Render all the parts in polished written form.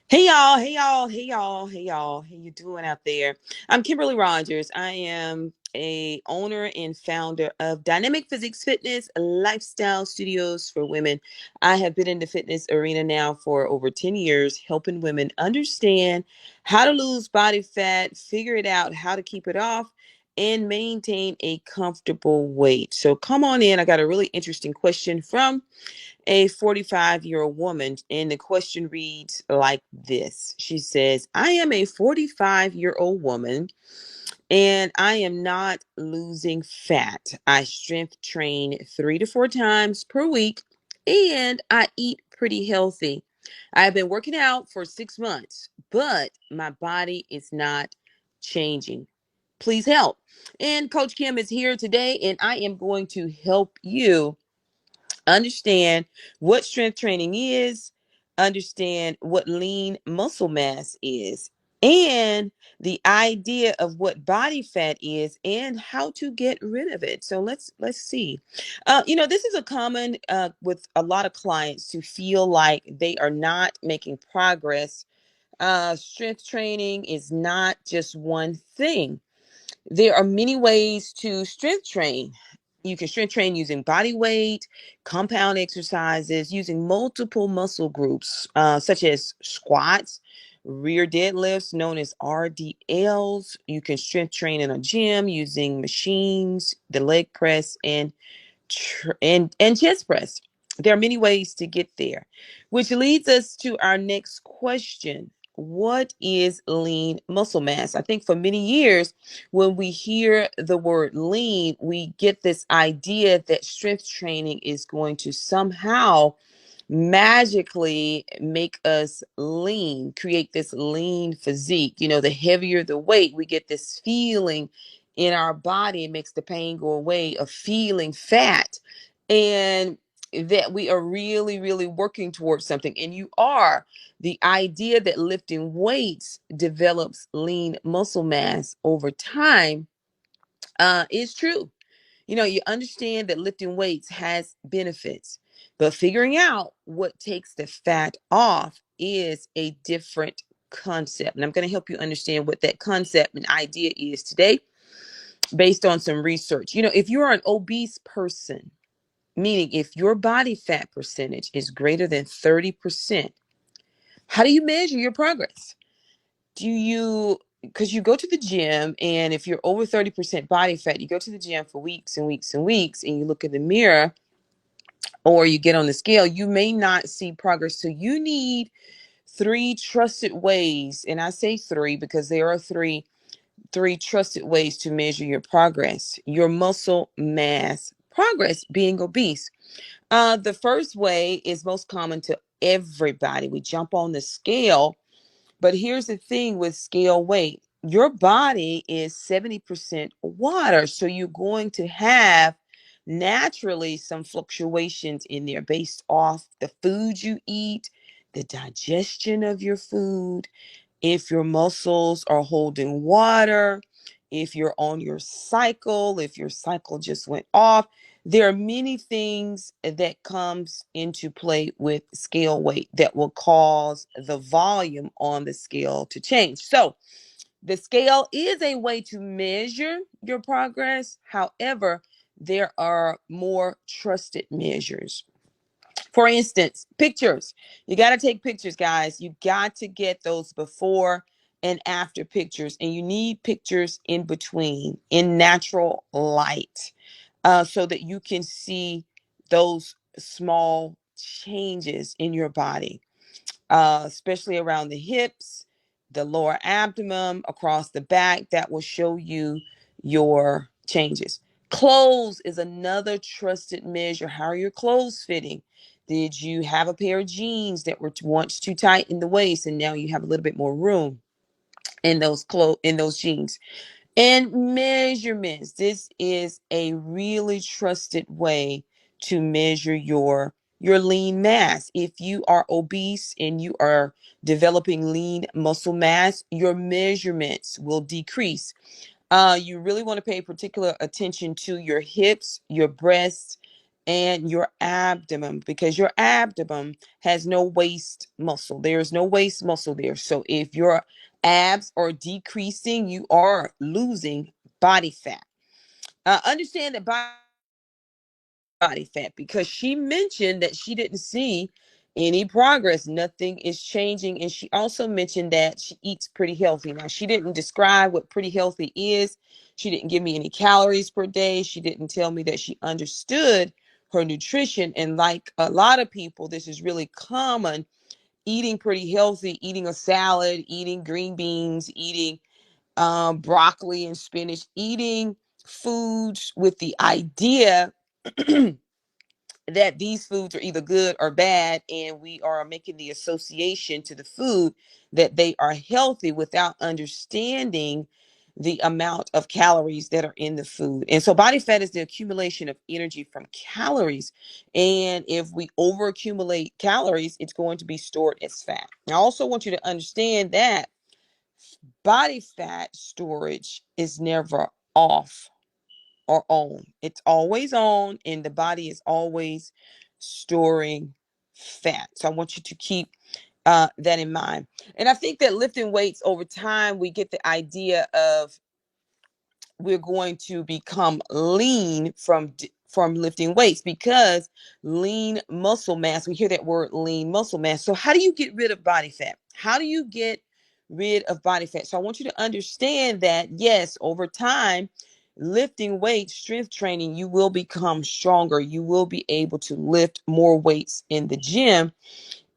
Hey y'all, hey y'all, hey y'all, hey y'all. How you doing out there? I'm Kimberly Rogers. I am a owner and founder of Dynamic Physics Fitness Lifestyle Studios for Women. I have been in the fitness arena now for over 10 years, helping women understand how to lose body fat, figure it out, how to keep it off, and maintain a comfortable weight. So come on in. I got a really interesting question from a 45-year-old woman, and the question reads like this. She says, I am a 45-year-old woman and I am not losing fat. I strength train 3 to 4 times per week and I eat pretty healthy. I've been working out for 6 months, but my body is not changing. Please help. And Coach Kim is here today, and I am going to help you understand what strength training is, understand what lean muscle mass is, and the idea of what body fat is and how to get rid of it. So let's see. This is a common with a lot of clients to feel like they are not making progress. Strength training is not just one thing. There are many ways to strength train. You can strength train using body weight, compound exercises, using multiple muscle groups, such as squats, rear deadlifts, known as RDLs. You can strength train in a gym using machines, the leg press, and chest press. There are many ways to get there, which leads us to our next question. What is lean muscle mass? I think for many years, when we hear the word lean, we get this idea that strength training is going to somehow magically make us lean, create this lean physique. The heavier the weight, we get this feeling in our body. It makes the pain go away of feeling fat. And that we are really, really working towards something. And you are. The idea that lifting weights develops lean muscle mass over time is true. You understand that lifting weights has benefits, but figuring out what takes the fat off is a different concept. And I'm going to help you understand what that concept and idea is today based on some research. If you're an obese person, meaning if your body fat percentage is greater than 30%, how do you measure your progress? Because you go to the gym, and if you're over 30% body fat, you go to the gym for weeks and weeks and weeks, and you look in the mirror or you get on the scale, you may not see progress. So you need three trusted ways. And I say three because there are three trusted ways to measure your progress, your muscle mass progress, being obese. The first way is most common to everybody. We jump on the scale, but here's the thing with scale weight. Your body is 70% water. So you're going to have naturally some fluctuations in there based off the food you eat, the digestion of your food, if your muscles are holding water, if you're on your cycle, if your cycle just went off. There are many things that comes into play with scale weight that will cause the volume on the scale to change. So the scale is a way to measure your progress. However, there are more trusted measures. For instance, pictures. You got to take pictures, guys. You got to get those before and after pictures, and you need pictures in between in natural light, so that you can see those small changes in your body, especially around the hips, the lower abdomen, across the back. That will show you your changes. Clothes is another trusted measure. How are your clothes fitting? Did you have a pair of jeans that were once too tight in the waist and now you have a little bit more room in those clothes, in those jeans? And measurements. This is a really trusted way to measure your lean mass. If you are obese and you are developing lean muscle mass, your measurements will decrease. You really want to pay particular attention to your hips, your breasts, and your abdomen, because your abdomen has no waist muscle. There's no waist muscle there. So if your abs are decreasing, you are losing body fat. Understand that body fat is temporary body fat, because she mentioned that she didn't see any progress. Nothing is changing. And she also mentioned that she eats pretty healthy. Now, she didn't describe what pretty healthy is. She didn't give me any calories per day. She didn't tell me that she understood her nutrition. And like a lot of people, this is really common, eating pretty healthy, eating a salad, eating green beans, eating broccoli and spinach, eating foods with the idea that these foods are either good or bad, and we are making the association to the food that they are healthy without understanding the amount of calories that are in the food. And so body fat is the accumulation of energy from calories. And if we overaccumulate calories, it's going to be stored as fat. I also want you to understand that body fat storage is never off or on. It's always on, and the body is always storing fat. So I want you to keep that in mind. And I think that lifting weights over time, we get the idea of we're going to become lean from lifting weights, because lean muscle mass, we hear that word lean muscle mass. So how do you get rid of body fat? How do you get rid of body fat? So I want you to understand that, yes, over time, lifting weights, strength training, you will become stronger. You will be able to lift more weights in the gym,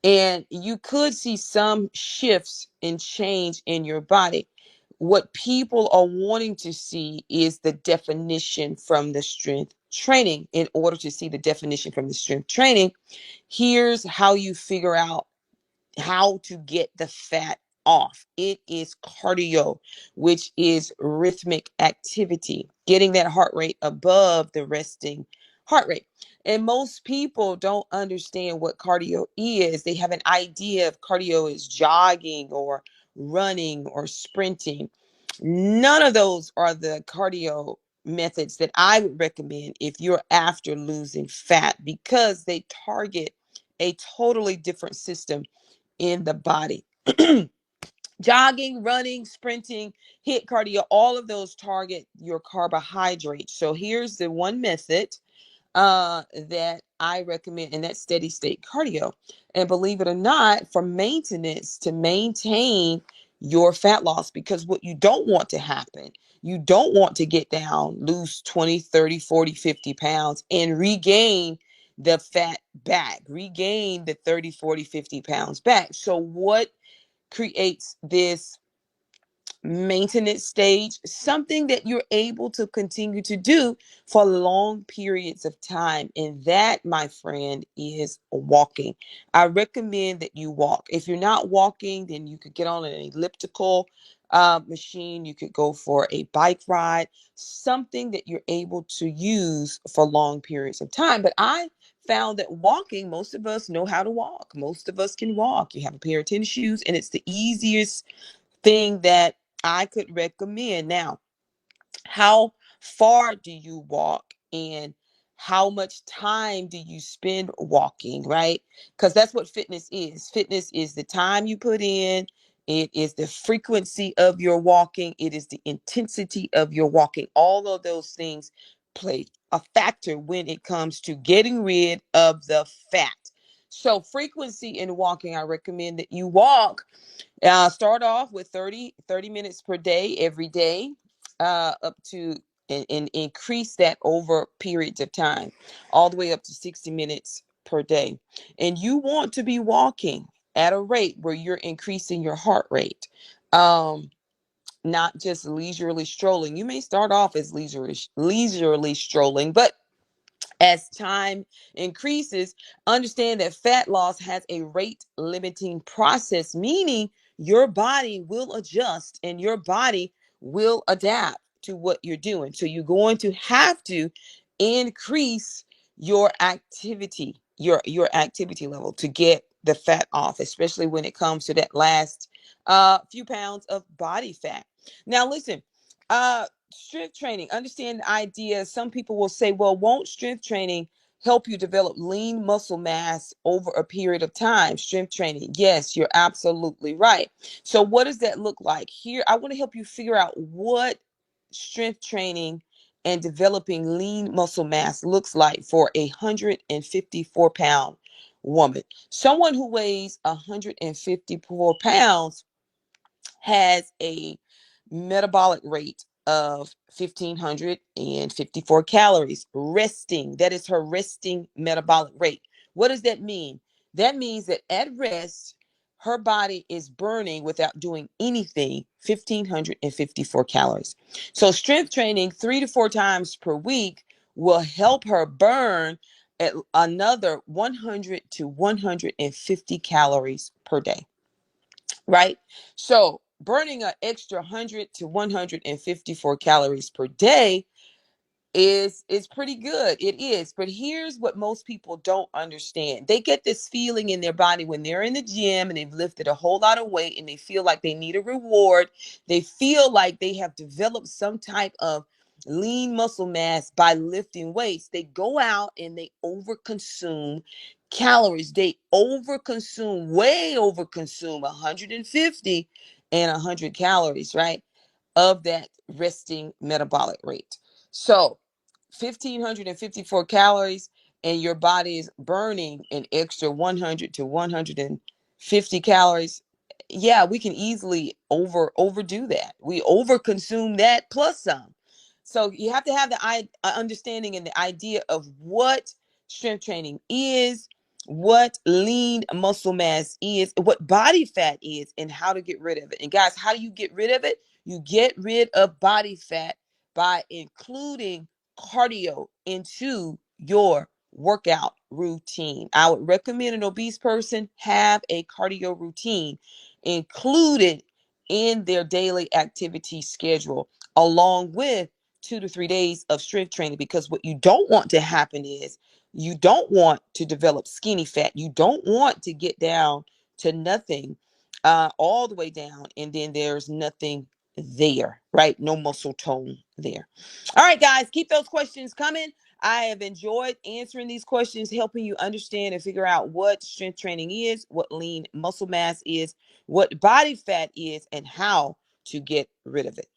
and you could see some shifts and change in your body. What people are wanting to see is the definition from the strength training. In order to see the definition from the strength training, here's how you figure out how to get the fat off. It is cardio, which is rhythmic activity, getting that heart rate above the resting heart rate. And most people don't understand what cardio is. They have an idea of cardio is jogging or running or sprinting. None of those are the cardio methods that I would recommend if you're after losing fat, because they target a totally different system in the body. Jogging, running, sprinting, hit cardio, all of those target your carbohydrates. So here's the one method that I recommend, and that's steady state cardio. And believe it or not, for maintenance, to maintain your fat loss, because what you don't want to happen, you don't want to get down, lose 20, 30, 40, 50 pounds and regain the fat back, regain the 30, 40, 50 pounds back. So what creates this maintenance stage? Something that you're able to continue to do for long periods of time. And that, my friend, is walking. I recommend that you walk. If you're not walking, then you could get on an elliptical machine. You could go for a bike ride, something that you're able to use for long periods of time. But I found that walking, most of us know how to walk. Most of us can walk. You have a pair of tennis shoes, and it's the easiest thing that I could recommend. Now, how far do you walk, and how much time do you spend walking, right? Because that's what fitness is. Fitness is the time you put in, it is the frequency of your walking, it is the intensity of your walking. All of those things play a factor when it comes to getting rid of the fat. So, frequency in walking, I recommend that you walk. Start off with 30 minutes per day, every day, up to, and increase that over periods of time, all the way up to 60 minutes per day. And you want to be walking at a rate where you're increasing your heart rate. Not just leisurely strolling. You may start off as leisurely strolling, but as time increases, understand that fat loss has a rate limiting process, meaning your body will adjust and your body will adapt to what you're doing. So you're going to have to increase your activity, your activity level, to get the fat off, especially when it comes to that last few pounds of body fat. Now listen, strength training, understand the idea. Some people will say, well, won't strength training help you develop lean muscle mass over a period of time. Strength training. Yes, you're absolutely right. So what does that look like? Here, I want to help you figure out what strength training and developing lean muscle mass looks like for a 154-pound woman. Someone who weighs 154 pounds has a metabolic rate of 1,554 calories resting. That is her resting metabolic rate. What does that mean? That means that at rest, her body is burning without doing anything 1,554 calories. So, strength training 3 to 4 times per week will help her burn at another 100 to 150 calories per day, right? So burning an extra 100 to 154 calories per day is pretty good. It is. But here's what most people don't understand. They get this feeling in their body when they're in the gym and they've lifted a whole lot of weight and they feel like they need a reward. They feel like they have developed some type of lean muscle mass by lifting weights. They go out and they overconsume calories. They overconsume, way overconsume 150 and 100 calories, right? Of that resting metabolic rate. So 1,554 calories and your body is burning an extra 100 to 150 calories. Yeah, we can easily overdo that. We overconsume that plus some. So you have to have the understanding and the idea of what strength training is, what lean muscle mass is, what body fat is, and how to get rid of it. And guys, how do you get rid of it? You get rid of body fat by including cardio into your workout routine. I would recommend an obese person have a cardio routine included in their daily activity schedule, along with 2 to 3 days of strength training, because what you don't want to happen is you don't want to develop skinny fat. You don't want to get down to nothing, all the way down, and then there's nothing there, right? No muscle tone there. All right, guys, keep those questions coming. I have enjoyed answering these questions, helping you understand and figure out what strength training is, what lean muscle mass is, what body fat is, and how to get rid of it.